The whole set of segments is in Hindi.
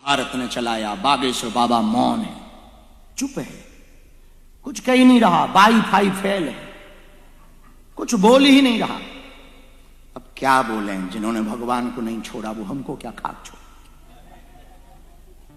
भारत ने चलाया, बागेश्वर बाबा मौन है, चुप है, कुछ कह ही नहीं रहा, वाईफाई फेल है, कुछ बोल ही नहीं रहा। अब क्या बोले, जिन्होंने भगवान को नहीं छोड़ा वो हमको क्या खाक छोड़।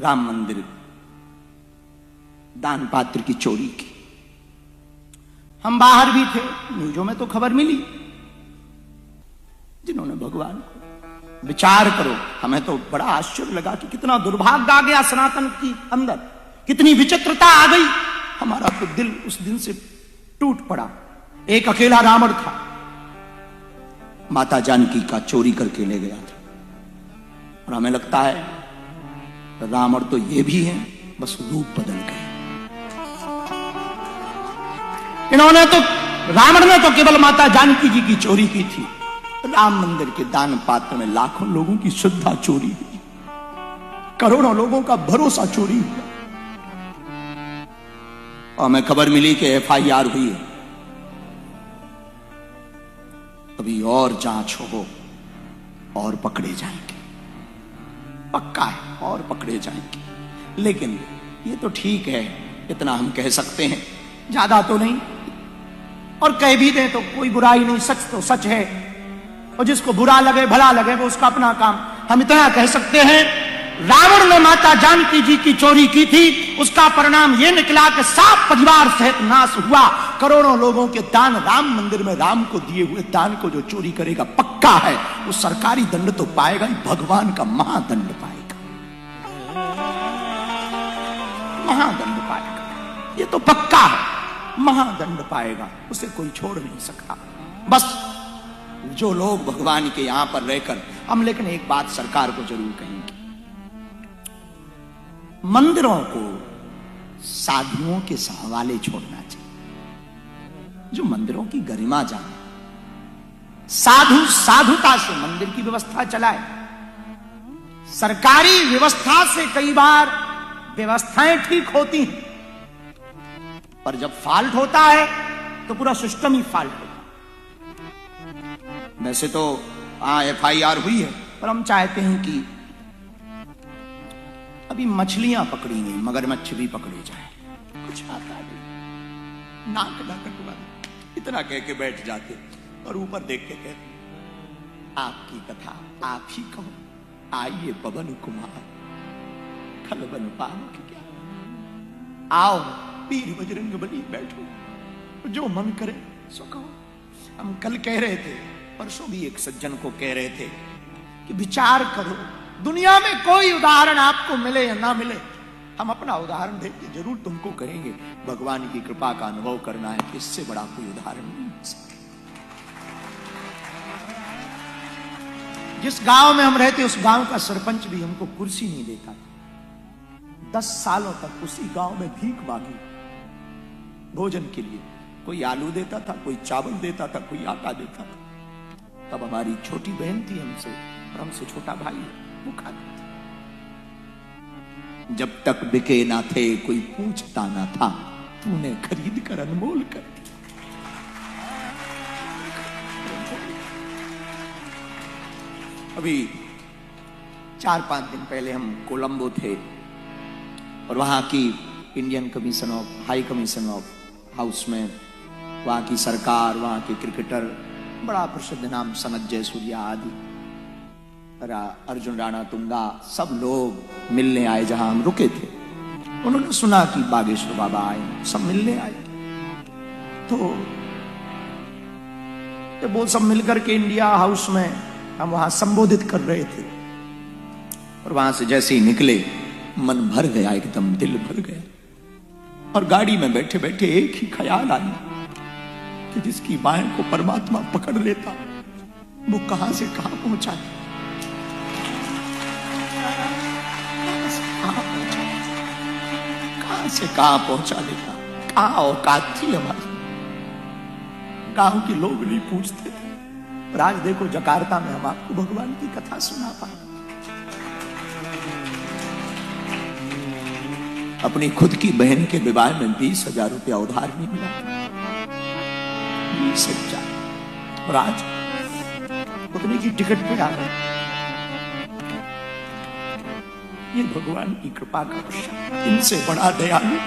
राम मंदिर दान पात्र की चोरी की, हम बाहर भी थे, न्यूज़ों में तो खबर मिली। जिन्होंने भगवान को, विचार करो, हमें तो बड़ा आश्चर्य लगा कि कितना दुर्भाग्य आ गया सनातन की अंदर, कितनी विचित्रता आ गई। हमारा तो दिल उस दिन से टूट पड़ा। एक अकेला रावण था, माता जानकी का चोरी करके ले गया था, और हमें लगता है रावण तो ये भी है, बस रूप बदल गए। इन्होंने तो, रावण ने तो केवल माता जानकी जी की चोरी की थी, राम मंदिर के दान पात्र में लाखों लोगों की श्रद्धा चोरी हुई, करोड़ों लोगों का भरोसा चोरी हुआ। और हमें खबर मिली कि FIR हुई है, अभी और जांच हो और पकड़े जाएंगे, पक्का है, और पकड़े जाएंगे। लेकिन ये तो ठीक है, इतना हम कह सकते हैं, ज्यादा तो नहीं, और कह भी दें तो कोई बुराई नहीं, सच तो सच है, और जिसको बुरा लगे भला लगे वो उसका अपना काम। हम इतना कह सकते हैं, रावण ने माता जानकी जी की चोरी की थी, उसका परिणाम यह निकला कि 7 परिवार सहित नाश हुआ। करोड़ों लोगों के दान राम मंदिर में राम को दिए हुए दान को जो चोरी करेगा, पक्का है वो सरकारी दंड तो पाएगा ही, भगवान का महादंड पाएगा, महादंड पाएगा, ये तो पक्का है, महादंड पाएगा, उसे कोई छोड़ नहीं सकता। बस जो लोग भगवान के यहां पर रहकर, हम लेकिन एक बात सरकार को जरूर कहेंगे, मंदिरों को साधुओं के हवाले छोड़ना चाहिए, जो मंदिरों की गरिमा जाने, साधु साधुता से मंदिर की व्यवस्था चलाए। सरकारी व्यवस्था से कई बार व्यवस्थाएं ठीक होती हैं, पर जब फॉल्ट होता है तो पूरा सिस्टम ही फॉल्ट होता है। वैसे तो FIR हुई है, पर हम चाहते हैं कि अभी मछलियां पकड़ी गई, मगरमच्छ भी पकड़े जाए, कुछ आता नहीं, नाक ना कटवा, इतना कह के बैठ जाते, और ऊपर देख के कहते आपकी कथा आप ही कहो, आइए पवन कुमार खलबन पान की क्या, आओ पीर बजरंग बली बैठो, जो मन करे सो कहो। हम कल कह रहे थे, परसों भी एक सज्जन को कह रहे थे कि विचार करो, दुनिया में कोई उदाहरण आपको मिले या ना मिले, हम अपना उदाहरण देख के जरूर तुमको कहेंगे, भगवान की कृपा का अनुभव करना है, इससे बड़ा कोई उदाहरण नहीं हो सकता। जिस गांव में हम रहते, उस गांव का सरपंच भी हमको कुर्सी नहीं देता था। 10 सालों तक उसी गांव में भीख मांगी भोजन के लिए, कोई आलू देता था, कोई चावल देता था, कोई आटा देता था। तब हमारी छोटी बहन थी हमसे, और हमसे छोटा भाई है, वो खाते थे। जब तक बिके ना थे कोई पूछता ना था, तूने खरीद कर अनमोल कर दिया। अभी 4-5 दिन पहले हम कोलंबो थे, और वहां की Indian commission of, high commission of house में वहां की सरकार, वहां के क्रिकेटर, बड़ा प्रसिद्ध नाम सनत जयसूर्या आदि, अर्जुन राणा तुंगा, सब लोग मिलने आए जहां हम रुके थे। उन्होंने सुना कि बागेश्वर बाबा आए, सब मिलने आए, तो जब वो सब मिलकर के इंडिया हाउस में हम वहां संबोधित कर रहे थे, और वहां से जैसे ही निकले मन भर गया, एकदम दिल भर गया, और गाड़ी में बैठे बैठे एक ही ख्याल आया कि जिसकी बाहें को परमात्मा पकड़ लेता, वो कहां से कहां पहुंचा, कहां से कहां पहुंचा देता, कहां औकात थी हमारी। गांव के लोग नहीं पूछते थे, और आज देखो जकार्ता में हम आपको भगवान की कथा सुना पाए। अपनी खुद की बहन के विवाह में 20,000 रुपया उधार नहीं मिला, 20,000, और आज उतने की टिकट पे आ गए। ये भगवान की कृपा का वर्षा, इनसे बड़ा दयालु।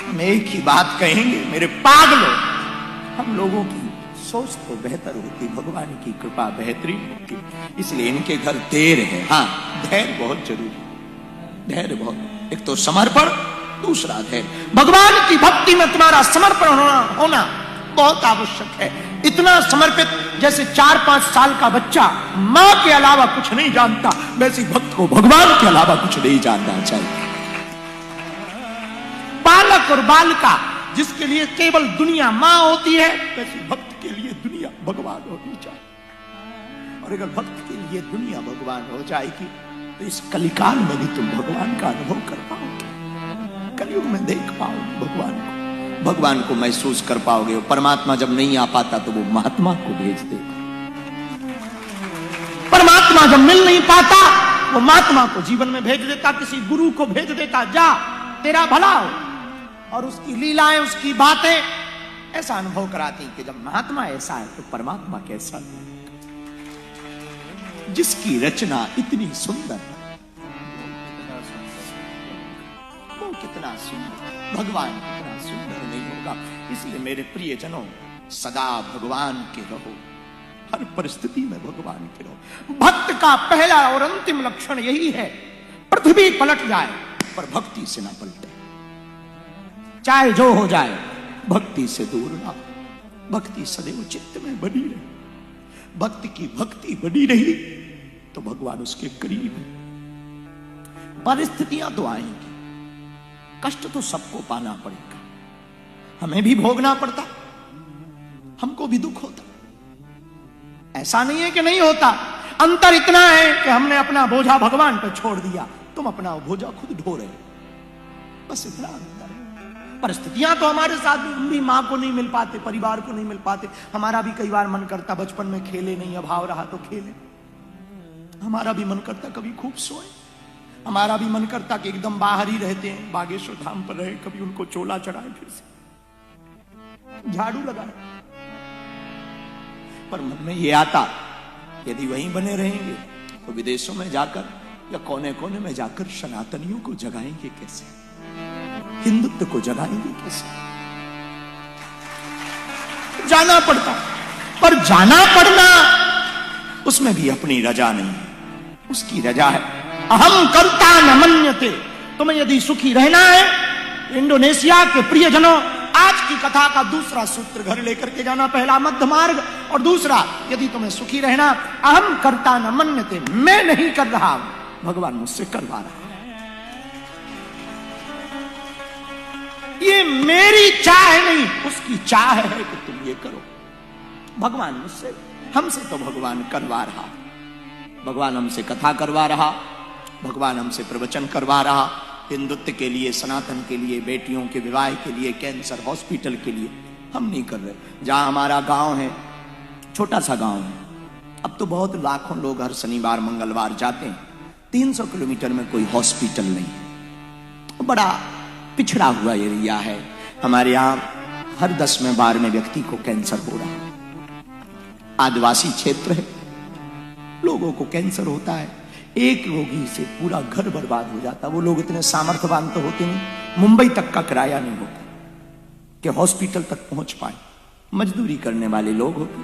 हम एक ही बात कहेंगे, मेरे पागलों, हम लोगों की सोच तो बेहतर होती, भगवान की कृपा बेहतरीन होती, इसलिए इनके घर देर है। हाँ, धैर्य बहुत जरूरी, धैर्य बहुत, एक तो समर्पण, दूसरा धैर्य। भगवान की भक्ति में तुम्हारा समर्पण होना बहुत आवश्यक है। इतना समर्पित जैसे 4-5 साल का बच्चा मां के अलावा कुछ नहीं जानता, वैसे भक्त को भगवान के अलावा कुछ नहीं जानना चाहिए। बालक और बालिका जिसके लिए केवल दुनिया मां होती है, वैसे भक्त के लिए दुनिया भगवान होनी चाहिए। और अगर भक्त के लिए दुनिया भगवान हो जाएगी तो इस कलिकाल में भी तुम भगवान का अनुभव कर पाओगे, कलयुग में देख पाओगे भगवान को महसूस कर पाओगे। परमात्मा जब नहीं आ पाता तो वो महात्मा को भेज देता, परमात्मा जब मिल नहीं पाता वो महात्मा को जीवन में भेज देता, किसी गुरु को भेज देता, जा तेरा भला हो। और उसकी लीलाएं, उसकी बातें ऐसा अनुभव कराती कि जब महात्मा ऐसा है तो परमात्मा कैसा है। जिसकी रचना इतनी सुंदर, वो कितना सुंदर, भगवान कितना सुंदर नहीं होगा। इसलिए मेरे प्रियजनों, सदा भगवान के रहो, हर परिस्थिति में भगवान के रहो। भक्त का पहला और अंतिम लक्षण यही है, पृथ्वी पलट जाए पर भक्ति से ना पलटे, चाहे जो हो जाए भक्ति से दूर ना। भक्ति सदैव चित्त में बनी रहे, भक्त की भक्ति बनी रही तो भगवान उसके करीब है। परिस्थितियां तो आएंगी, कष्ट तो सबको पाना पड़ेगा, हमें भी भोगना पड़ता, हमको भी दुख होता, ऐसा नहीं है कि नहीं होता। अंतर इतना है कि हमने अपना बोझा भगवान पर छोड़ दिया, तुम अपना बोझा खुद ढो रहे, बस इतना अंतर है। परिस्थितियां तो हमारे साथ भी, हम भी मां को नहीं मिल पाते, परिवार को नहीं मिल पाते। हमारा भी कई बार मन करता बचपन में खेले नहीं, अभाव रहा तो खेले, हमारा भी मन करता कभी खूब सोए, हमारा भी मन करता कि एकदम बाहर ही रहते हैं, बागेश्वर धाम पर रहे, कभी उनको चोला चढ़ाए, फिर से झाड़ू लगाए। पर मन में ये आता, यदि वहीं बने रहेंगे तो विदेशों में जाकर या कोने कोने में जाकर सनातनियों को जगाएंगे कैसे, हिंदुत्व को जगाएंगे कैसे। जाना पड़ता, पर जाना पड़ना उसमें भी अपनी रजा नहीं है, उसकी रजा है अहम कर्ता न मन्यते। तुम्हें यदि सुखी रहना है, इंडोनेशिया के प्रियजनों, आज की कथा का दूसरा सूत्र घर लेकर के जाना, पहला मध्य मार्ग और दूसरा, यदि तुम्हें सुखी रहना, अहम कर्ता न मन्यते, मैं नहीं कर रहा, भगवान मुझसे करवा रहा, ये मेरी चाह नहीं, उसकी चाह है कि तुम ये करो। भगवान मुझसे, हमसे तो भगवान करवा रहा, भगवान हमसे कथा करवा रहा, भगवान हमसे प्रवचन करवा रहा, हिंदुत्व के लिए, सनातन के लिए, बेटियों के विवाह के लिए, कैंसर हॉस्पिटल के लिए। हम नहीं कर रहे। जहां हमारा गांव है, छोटा सा गांव है, अब तो बहुत लाखों लोग हर शनिवार मंगलवार जाते हैं, 300 किलोमीटर में कोई हॉस्पिटल नहीं है, बड़ा पिछड़ा हुआ एरिया है। हमारे यहाँ हर 10-12 व्यक्ति को कैंसर हो रहा है, आदिवासी क्षेत्र है, लोगों को कैंसर होता है, एक रोगी से पूरा घर बर्बाद हो जाता। वो लोग इतने सामर्थ्यवान तो होते नहीं, मुंबई तक का किराया नहीं होता कि हॉस्पिटल तक पहुंच पाए, मजदूरी करने वाले लोग होते।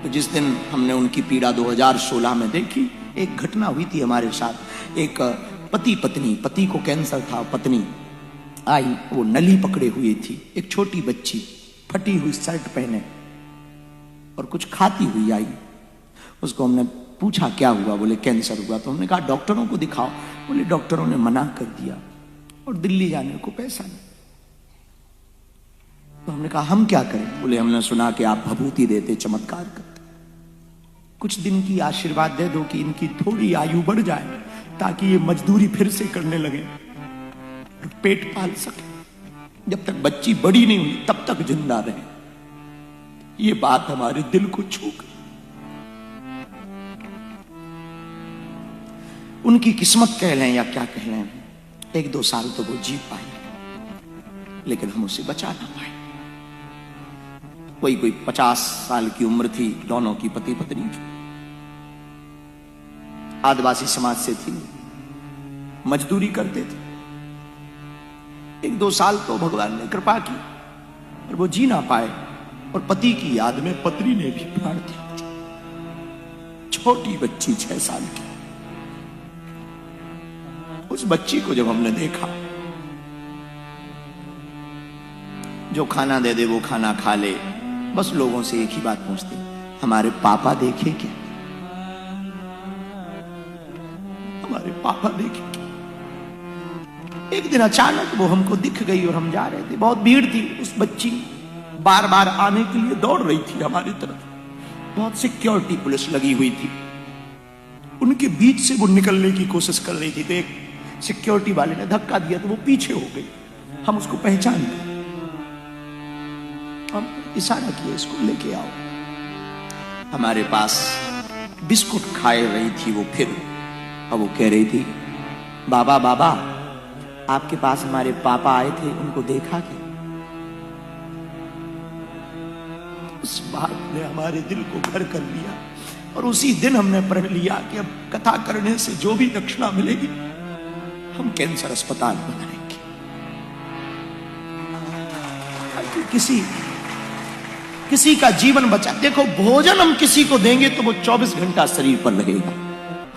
तो जिस दिन हमने उनकी पीड़ा 2016 में देखी, एक घटना हुई थी हमारे साथ, एक पति पत्नी, पति को कैंसर था, पत्नी आई, वो नली पकड़े हुई थी, एक छोटी बच्ची फटी हुई शर्ट पहने और कुछ खाती हुई आई। उसको हमने पूछा क्या हुआ, बोले कैंसर हुआ। तो हमने कहा डॉक्टरों को दिखाओ, बोले डॉक्टरों ने मना कर दिया और दिल्ली जाने को पैसा नहीं। तो हमने कहा हम क्या करें, बोले हमने सुना कि आप भभूति देते, चमत्कार करते, कुछ दिन की आशीर्वाद दे दो कि इनकी थोड़ी आयु बढ़ जाए ताकि ये मजदूरी फिर से करने लगे, पेट पाल सके, जब तक बच्ची बड़ी नहीं हुई तब तक जिंदा रहे। ये बात हमारे दिल को छू गई। उनकी किस्मत कह लें या क्या कह लें, 1-2 साल तो वो जी पाए, लेकिन हम उसे बचा ना पाए। कोई 50 साल की उम्र थी दोनों की, पति पत्नी की। आदिवासी समाज से थी, मजदूरी करते थे। 1-2 साल तो भगवान ने कृपा की और वो जी ना पाए, और पति की याद में पत्नी ने भी प्राण दिया। छोटी बच्ची 6 साल की। उस बच्ची को जब हमने देखा, जो खाना दे दे वो खाना खा ले, बस लोगों से एक ही बात पूछते, हमारे पापा देखे क्या, हमारे पापा देखे क्या। एक दिन अचानक वो हमको दिख गई और हम जा रहे थे, बहुत भीड़ थी। उस बच्ची बार बार आने के लिए दौड़ रही थी हमारी तरफ। बहुत सिक्योरिटी पुलिस लगी हुई थी, उनके बीच से वो निकलने की कोशिश कर रही थी, तो एक सिक्योरिटी वाले ने धक्का दिया तो वो पीछे हो गई। हम उसको पहचान गए, हम इशारा किया, इसको लेके आओ। हमारे पास बिस्कुट खाए रही थी वो, फिर अब वो कह रही थी, बाबा बाबा आपके पास हमारे पापा आए थे, उनको देखा क्या। उस बात ने हमारे दिल को घर कर लिया, और उसी दिन हमने प्रण लिया कि अब कथा करने से जो भी दक्षिणा मिलेगी हम कैंसर अस्पताल बनाएंगे। किसी का जीवन बचा। देखो, भोजन हम किसी को देंगे तो वो 24 घंटा शरीर पर रहेगा,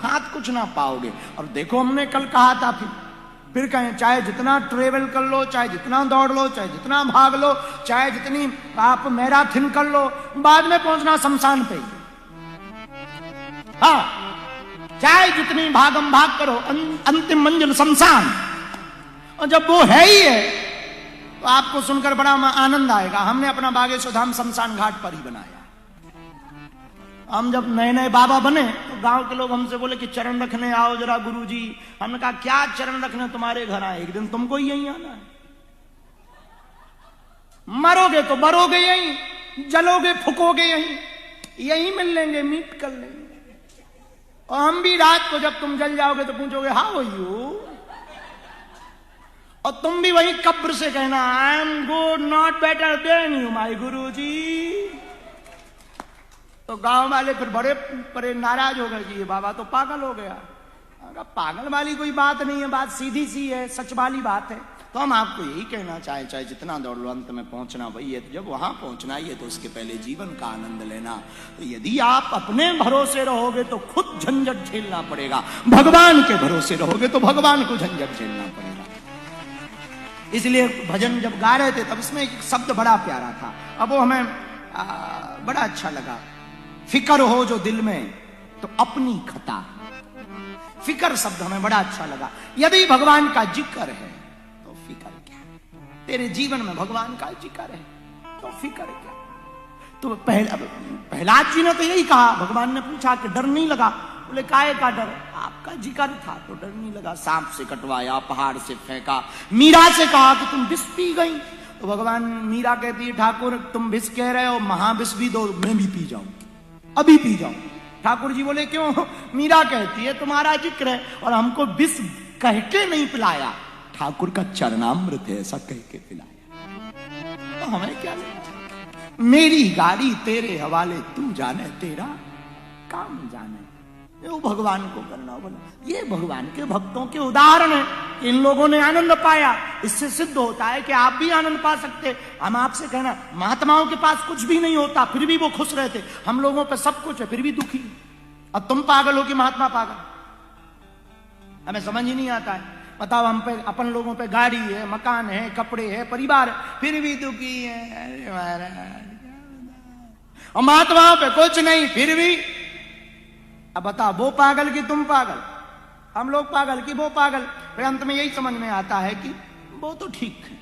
हाथ कुछ ना पाओगे। और देखो, हमने कल कहा था, फिर कहें, चाहे जितना ट्रेवल कर लो, चाहे जितना दौड़ लो, चाहे जितना भाग लो, चाहे जितनी आप मैराथन कर लो, बाद में पहुंचना शमशान पे। हाँ, चाहे जितनी भागम भाग करो, अंतिम मंजिल शमशान। और जब वो है ही है तो आपको सुनकर बड़ा आनंद आएगा। हमने अपना बागेश्वर धाम शमशान घाट पर ही बनाया। हम जब नए नए बाबा बने तो गांव के लोग हमसे बोले कि चरण रखने आओ जरा गुरुजी। हमने कहा, क्या चरण रखने तुम्हारे घर आए, एक दिन तुमको यहीं आना है। मरोगे तो मरोगे यहीं, जलोगे फुकोगे यहीं, यहीं मिल लेंगे, मीट कर लेंगे। और हम भी रात को जब तुम जल जाओगे तो पूछोगे, हाउ आर यू, और तुम भी वही कब्र से कहना, I am good, not better than you my guruji. तो गांव वाले फिर बड़े नाराज हो गए कि ये बाबा तो पागल हो गया। पागल वाली कोई बात नहीं है, बात सीधी सी है, सच वाली बात है। तो हम आपको यही कहना चाहे जितना दौड़ लो, अंत में पहुंचना वही है। तो जब वहां पहुंचना ही है तो उसके पहले जीवन का आनंद लेना। तो यदि आप अपने भरोसे रहोगे तो खुद झंझट झेलना पड़ेगा, भगवान के भरोसे रहोगे तो भगवान को झंझट झेलना पड़ेगा। इसलिए भजन जब गा रहे थे तब इसमें एक शब्द बड़ा प्यारा था, अब वो हमें बड़ा अच्छा लगा। फिकर हो जो दिल में तो अपनी खता। फिकर शब्द हमें बड़ा अच्छा लगा। यदि भगवान का जिक्र है तो फिकर क्या, तेरे जीवन में भगवान का जिक्र है तो फिकर क्या। तो प्रहलाद जी ने तो यही कहा, भगवान ने पूछा कि डर नहीं लगा, बोले काहे का डर, आपका जिक्र था तो डर नहीं लगा। सांप से कटवाया, पहाड़ से फेंका, मीरा से कहा कि तुम विष पी गई, तो भगवान, मीरा कहती है, ठाकुर तुम विष कह रहे हो, महाविष भी दो, मैं भी पी जाऊं, अभी पी जाऊं। ठाकुर जी बोले क्यों, मीरा कहती है तुम्हारा जिक्र है और हमको विष कह के नहीं पिलाया, ठाकुर का चरणामृत है ऐसा कह के पिलाया। तो हमें क्या लेना, मेरी गाड़ी तेरे हवाले, तू जाने तेरा काम जाने। वो भगवान को करना बोला। ये भगवान के भक्तों के उदाहरण है। इन लोगों ने आनंद पाया, इससे सिद्ध होता है कि आप भी आनंद पा सकते। हम आपसे कहना, महात्माओं के पास कुछ भी नहीं होता फिर भी वो खुश रहते, हम लोगों पे सब कुछ है फिर भी दुखी। अब तुम पागल हो कि महात्मा पागल, हमें समझ ही नहीं आता है। बताओ, हम पे, अपन लोगों पे गाड़ी है, मकान है, कपड़े है, परिवार है, फिर भी दुखी है। अरे महाराज, और महात्माओं पे कुछ नहीं फिर भी। अब बताओ, वो पागल कि तुम पागल, हम लोग पागल कि वो पागल। फिर अंत में यही समझ में आता है कि वो तो ठीक है,